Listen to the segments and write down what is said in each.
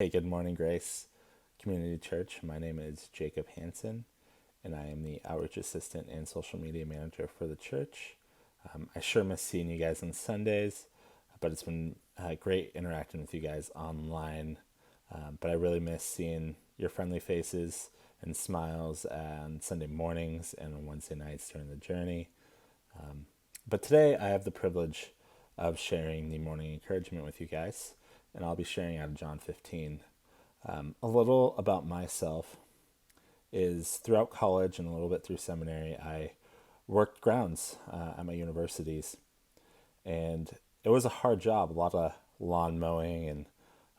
Hey, good morning, Grace Community Church. My name is Jacob Hanson, and I am the Outreach Assistant and Social Media Manager for the church. I sure miss seeing you guys on Sundays, but it's been great interacting with you guys online. But I really miss seeing your friendly faces and smiles on Sunday mornings and on Wednesday nights during the journey. But today I have the privilege of sharing the morning encouragement with you guys, and I'll be sharing out of John 15. A little about myself is throughout college and a little bit through seminary, I worked grounds at my universities, and it was a hard job. A lot of lawn mowing and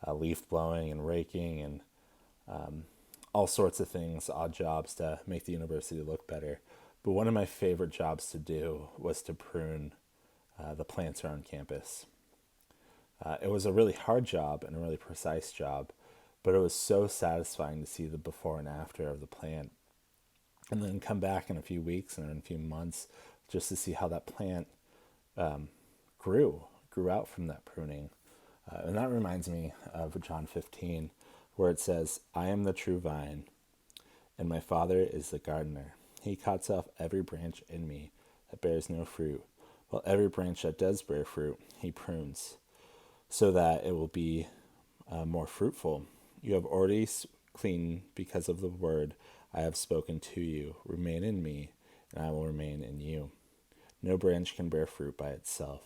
leaf blowing and raking and all sorts of things, odd jobs to make the university look better. But one of my favorite jobs to do was to prune the plants around campus. It was a really hard job and a really precise job, but it was so satisfying to see the before and after of the plant, and then come back in a few weeks and in a few months just to see how that plant grew out from that pruning. And that reminds me of John 15, where it says, I am the true vine, and my Father is the gardener. He cuts off every branch in me that bears no fruit, while every branch that does bear fruit, he prunes, so that it will be more fruitful. You have already clean because of the word I have spoken to you. Remain in me, and I will remain in you. No branch can bear fruit by itself.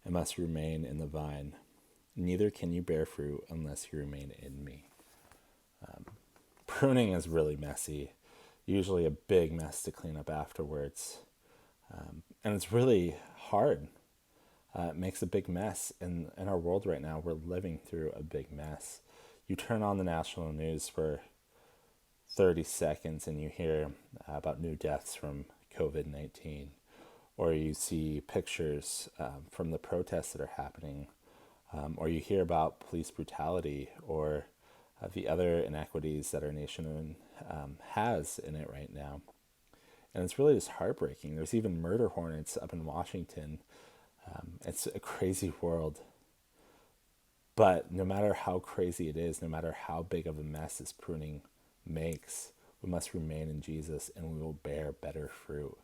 It must remain in the vine. Neither can you bear fruit unless you remain in me. Pruning is really messy, usually a big mess to clean up afterwards. And it's really hard. It makes a big mess. In our world right now, we're living through a big mess. You turn on the national news for 30 seconds and you hear about new deaths from COVID-19, or you see pictures from the protests that are happening, or you hear about police brutality or the other inequities that our nation has in it right now. And it's really just heartbreaking. There's even murder hornets up in Washington. It's a crazy world. But no matter how crazy it is, no matter how big of a mess this pruning makes, we must remain in Jesus and we will bear better fruit.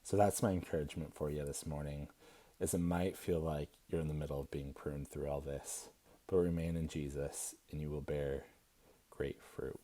So that's my encouragement for you this morning, is it might feel like you're in the middle of being pruned through all this, but remain in Jesus and you will bear great fruit.